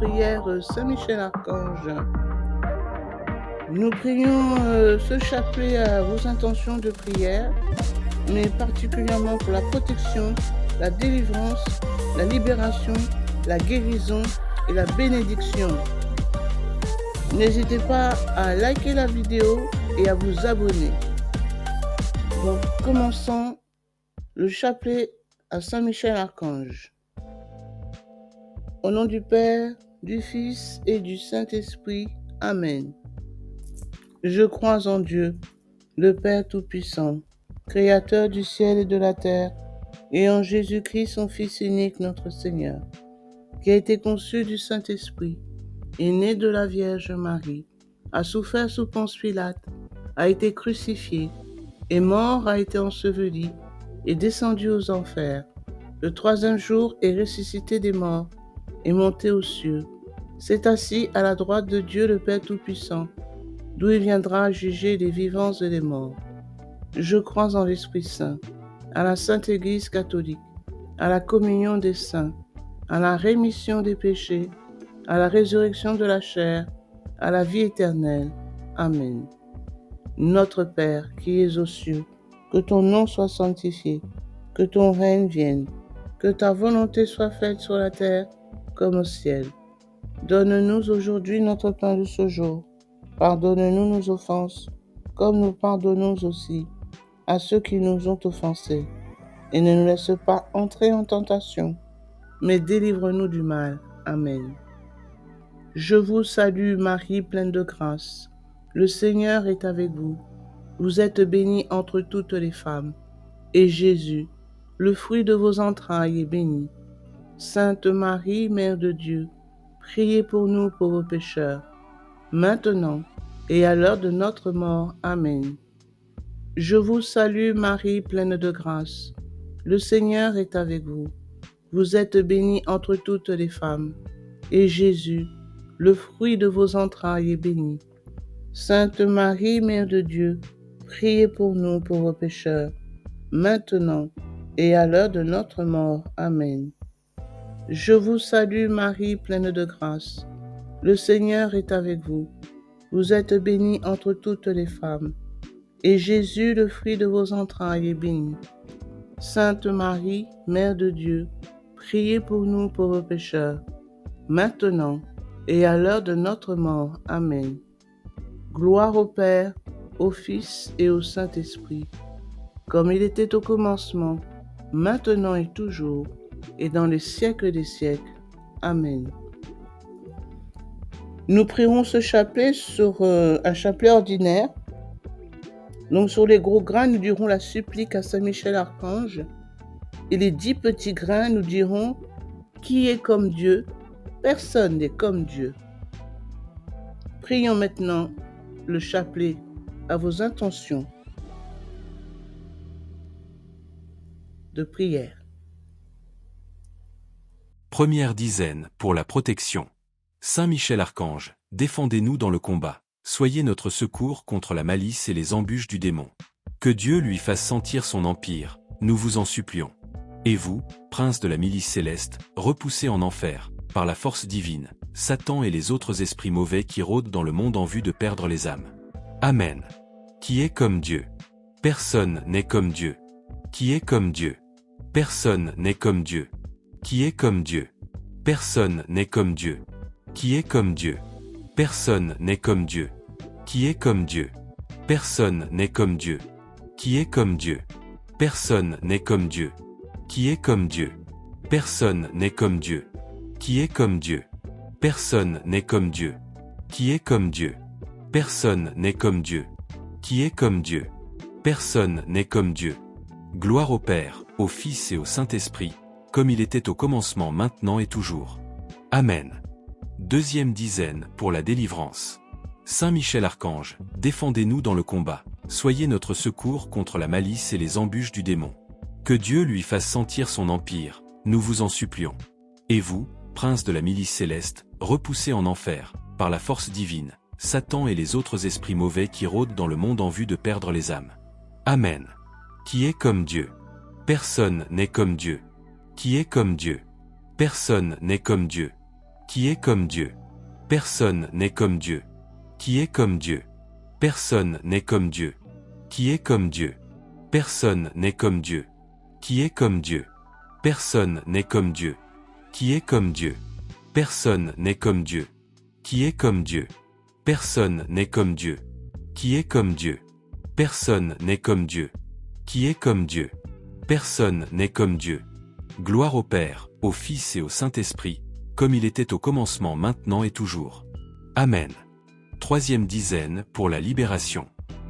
prière Saint-Michel-Archange. Nous prions ce chapelet à vos intentions de prière, mais particulièrement pour la protection, la délivrance, la libération, la guérison et la bénédiction. N'hésitez pas à liker la vidéo et à vous abonner. Donc, commençons le chapelet à Saint-Michel-Archange. Au nom du Père, du Fils et du Saint-Esprit. Amen. Je crois en Dieu, le Père Tout-Puissant, Créateur du ciel et de la terre, et en Jésus-Christ, son Fils unique, notre Seigneur, qui a été conçu du Saint-Esprit, est né de la Vierge Marie, a souffert sous Ponce Pilate, a été crucifié, est mort, a été enseveli, est descendu aux enfers. Le troisième jour est ressuscité des morts, est monté aux cieux, s'est assis à la droite de Dieu le Père Tout-Puissant, d'où il viendra juger les vivants et les morts. Je crois en l'Esprit Saint, à la Sainte Église catholique, à la communion des saints, à la rémission des péchés, à la résurrection de la chair, à la vie éternelle. Amen. Notre Père, qui es aux cieux, que ton nom soit sanctifié, que ton règne vienne, que ta volonté soit faite sur la terre comme au ciel. Donne-nous aujourd'hui notre pain de ce jour. Pardonne-nous nos offenses, comme nous pardonnons aussi à ceux qui nous ont offensés. Et ne nous laisse pas entrer en tentation, mais délivre-nous du mal. Amen. Je vous salue Marie, pleine de grâce. Le Seigneur est avec vous. Vous êtes bénie entre toutes les femmes. Et Jésus, le fruit de vos entrailles, est béni. Sainte Marie, Mère de Dieu, priez pour nous pauvres pécheurs, maintenant et à l'heure de notre mort. Amen. Je vous salue Marie, pleine de grâce. Le Seigneur est avec vous. Vous êtes bénie entre toutes les femmes. Et Jésus, le fruit de vos entrailles, est béni. Sainte Marie, Mère de Dieu, priez pour nous pauvres pécheurs, maintenant et à l'heure de notre mort. Amen. Je vous salue Marie, pleine de grâce. Le Seigneur est avec vous. Vous êtes bénie entre toutes les femmes. Et Jésus, le fruit de vos entrailles, est béni. Sainte Marie, Mère de Dieu, priez pour nous pauvres pécheurs, maintenant et à l'heure de notre mort. Amen. Gloire au Père, au Fils et au Saint-Esprit, comme il était au commencement, maintenant et toujours, et dans les siècles des siècles. Amen. Nous prierons ce chapelet sur un chapelet ordinaire. Donc sur les gros grains, nous dirons la supplique à Saint-Michel-Archange. Et les 10 petits grains, nous dirons « Qui est comme Dieu? Personne n'est comme Dieu. » Prions maintenant le chapelet à vos intentions de prière. Première dizaine, pour la protection. Saint Michel-Archange, défendez-nous dans le combat. Soyez notre secours contre la malice et les embûches du démon. Que Dieu lui fasse sentir son empire, nous vous en supplions. Et vous, prince de la milice céleste, repoussez en enfer, par la force divine, Satan et les autres esprits mauvais qui rôdent dans le monde en vue de perdre les âmes. Amen. Qui est comme Dieu? Personne n'est comme Dieu. Qui est comme Dieu? Personne n'est comme Dieu. Qui est comme Dieu? Personne n'est comme Dieu. Qui est comme Dieu? Personne n'est comme Dieu. Qui est comme Dieu? Personne n'est comme Dieu. Qui est comme Dieu? Personne n'est comme Dieu. Qui est comme Dieu? Personne n'est comme Dieu. Qui est comme Dieu? Personne n'est comme Dieu. Qui est comme Dieu? Personne n'est comme Dieu. Qui est comme Dieu? Personne n'est comme Dieu. Gloire au Père, au Fils et au Saint-Esprit, comme il était au commencement, maintenant et toujours. Amen. Deuxième dizaine, pour la délivrance. Saint Michel-Archange, défendez-nous dans le combat. Soyez notre secours contre la malice et les embûches du démon. Que Dieu lui fasse sentir son empire, nous vous en supplions. Et vous, prince de la milice céleste, repoussez en enfer, par la force divine, Satan et les autres esprits mauvais qui rôdent dans le monde en vue de perdre les âmes. Amen. Qui est comme Dieu? Personne n'est comme Dieu. Qui est comme Dieu? Personne n'est comme Dieu. Qui est comme Dieu? Personne n'est comme Dieu. Qui est comme Dieu? Personne n'est comme Dieu. Qui est comme Dieu? Personne n'est comme Dieu. Qui est comme Dieu? Personne n'est comme Dieu. Qui est comme Dieu? Personne n'est comme Dieu. Qui est comme Dieu? Personne n'est comme Dieu. Qui est comme Dieu? Personne n'est comme Dieu. Qui est comme Dieu? Personne n'est comme Dieu. Gloire au Père, au Fils et au Saint-Esprit, comme il était au commencement, maintenant et toujours. Amen. Troisième dizaine pour la libération.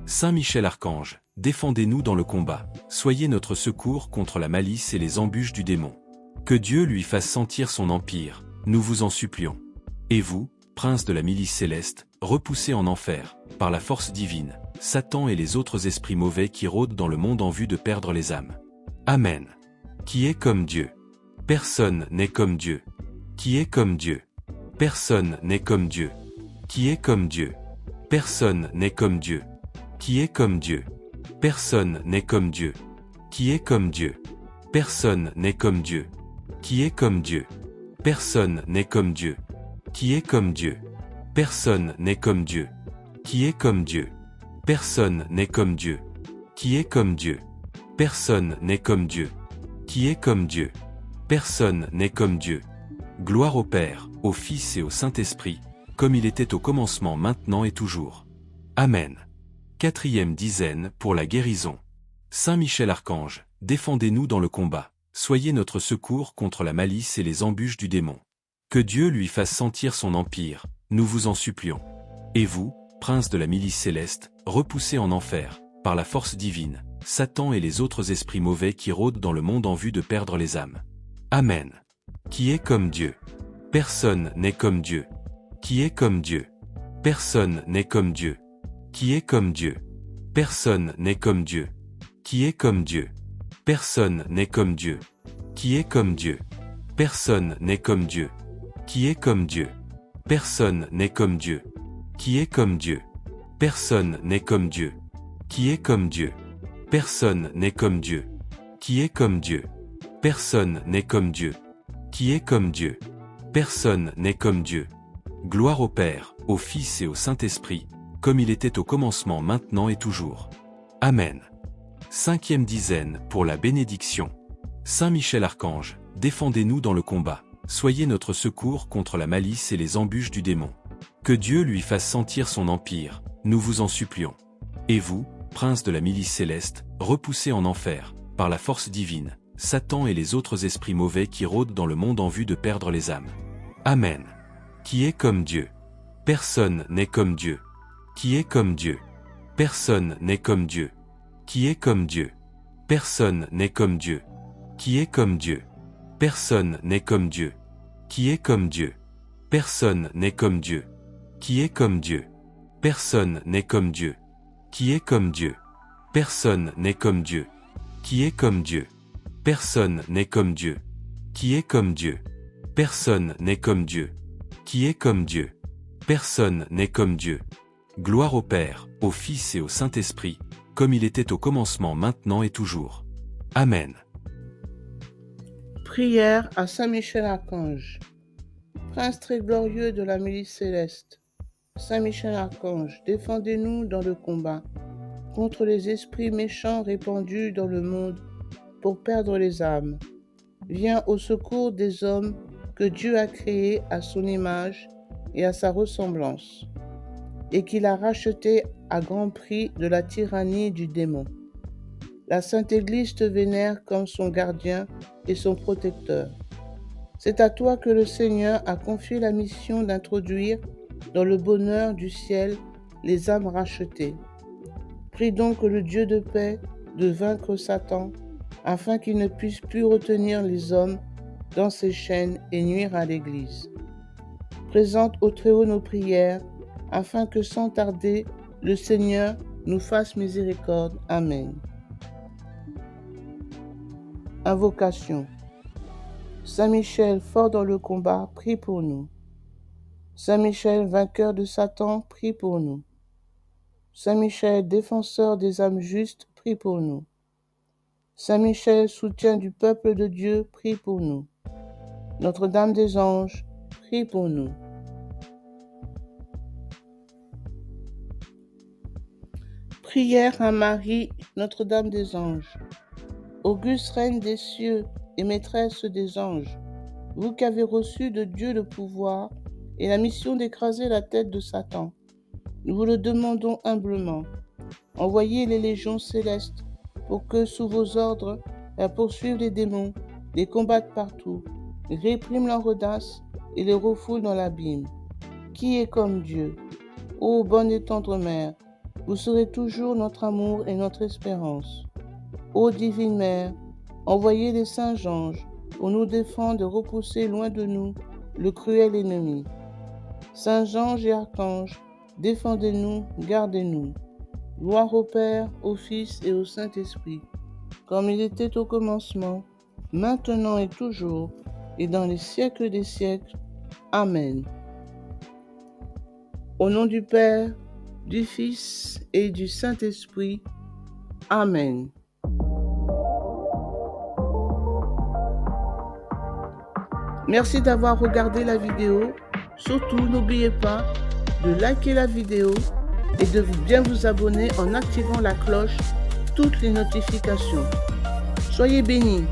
Saint Michel Archange, défendez-nous dans le combat, soyez notre secours contre la malice et les embûches du démon. Que Dieu lui fasse sentir son empire, nous vous en supplions. Et vous, prince de la milice céleste, repoussez en enfer, par la force divine, Satan et les autres esprits mauvais qui rôdent dans le monde en vue de perdre les âmes. Amen. Qui est comme Dieu? Personne n'est comme Dieu. Qui est comme Dieu? Personne n'est comme Dieu. Qui est comme Dieu? Personne n'est comme Dieu. Qui est comme Dieu? Personne n'est comme Dieu. Qui est comme Dieu? Personne n'est comme Dieu. Qui est comme Dieu? Personne n'est comme Dieu. Qui est comme Dieu? Personne n'est comme Dieu. Qui est comme Dieu? Personne n'est comme Dieu. Qui est comme Dieu? Personne n'est comme Dieu. Qui est comme Dieu? Personne n'est comme Dieu. Gloire au Père, au Fils et au Saint-Esprit, comme il était au commencement, maintenant et toujours. Amen. Quatrième dizaine pour la guérison. Saint Michel Archange, défendez-nous dans le combat, soyez notre secours contre la malice et les embûches du démon. Que Dieu lui fasse sentir son empire, nous vous en supplions. Et vous, prince de la milice céleste, repoussez en enfer, par la force divine, Satan et les autres esprits mauvais qui rôdent dans le monde en vue de perdre les âmes. Amen. Qui est comme Dieu? Personne n'est comme Dieu. Qui est comme Dieu? Personne n'est comme Dieu. Qui est comme Dieu? Personne n'est comme Dieu. Qui est comme Dieu? Personne n'est comme Dieu. Qui est comme Dieu? Personne n'est comme Dieu. Qui est comme Dieu? Personne n'est comme Dieu. Qui est comme Dieu? Personne n'est comme Dieu. Qui est comme Dieu? Personne n'est comme Dieu. Qui est comme Dieu? Personne n'est comme Dieu. Qui est comme Dieu? Personne n'est comme Dieu. Gloire au Père, au Fils et au Saint-Esprit, comme il était au commencement, maintenant et toujours. Amen. Cinquième dizaine pour la bénédiction. Saint Michel Archange, défendez-nous dans le combat, soyez notre secours contre la malice et les embûches du démon. Que Dieu lui fasse sentir son empire, nous vous en supplions. Et vous, prince de la milice céleste, repoussez en enfer, par la force divine, Satan et les autres esprits mauvais qui rôdent dans le monde en vue de perdre les âmes. Amen. Qui est comme Dieu? Personne n'est comme Dieu. Qui est comme Dieu? Personne n'est comme Dieu. Qui est comme Dieu? Personne n'est comme Dieu. Qui est comme Dieu? Personne n'est comme Dieu. Qui est comme Dieu? Personne n'est comme Dieu. Qui est comme Dieu? Personne n'est comme Dieu. Qui est comme Dieu? Personne n'est comme Dieu. Qui est comme Dieu? Personne n'est comme Dieu. Qui est comme Dieu? Personne n'est comme Dieu. Qui est comme Dieu? Personne n'est comme Dieu. Gloire au Père, au Fils et au Saint-Esprit, comme il était au commencement, maintenant et toujours. Amen. Prière à Saint Michel Archange. Prince très glorieux de la milice céleste, Saint Michel Archange, défendez-nous dans le combat contre les esprits méchants répandus dans le monde pour perdre les âmes. Viens au secours des hommes que Dieu a créés à son image et à sa ressemblance, et qu'il a rachetés à grand prix de la tyrannie du démon. La Sainte Église te vénère comme son gardien et son protecteur. C'est à toi que le Seigneur a confié la mission d'introduire dans le bonheur du ciel les âmes rachetées. Prie donc le Dieu de paix de vaincre Satan, afin qu'il ne puisse plus retenir les hommes dans ses chaînes et nuire à l'Église. Présente au Très-Haut nos prières, afin que sans tarder, le Seigneur nous fasse miséricorde. Amen. Invocation. Saint Michel, fort dans le combat, prie pour nous. Saint Michel, vainqueur de Satan, prie pour nous. Saint Michel, défenseur des âmes justes, prie pour nous. Saint Michel, soutien du peuple de Dieu, prie pour nous. Notre-Dame des Anges, Prie pour nous. Prière à Marie, Notre-Dame des Anges. Auguste Reine des cieux et maîtresse des anges, vous qui avez reçu de Dieu le pouvoir et la mission d'écraser la tête de Satan, nous vous le demandons humblement. Envoyez les légions célestes pour que, sous vos ordres, elles poursuivent les démons, les combattent partout, répriment leur audace et les refoulent dans l'abîme. Qui est comme Dieu? Ô bonne et tendre Mère, vous serez toujours notre amour et notre espérance. Ô divine Mère, envoyez les saints anges pour nous défendre et repousser loin de nous le cruel ennemi. Saints anges et archanges, défendez-nous, gardez-nous. Gloire au Père, au Fils et au Saint-Esprit, comme il était au commencement, maintenant et toujours, et dans les siècles des siècles. Amen. Au nom du Père, du Fils et du Saint-Esprit. Amen. Merci d'avoir regardé la vidéo. Surtout, n'oubliez pas de liker la vidéo et de bien vous abonner en activant la cloche, toutes les notifications. Soyez bénis.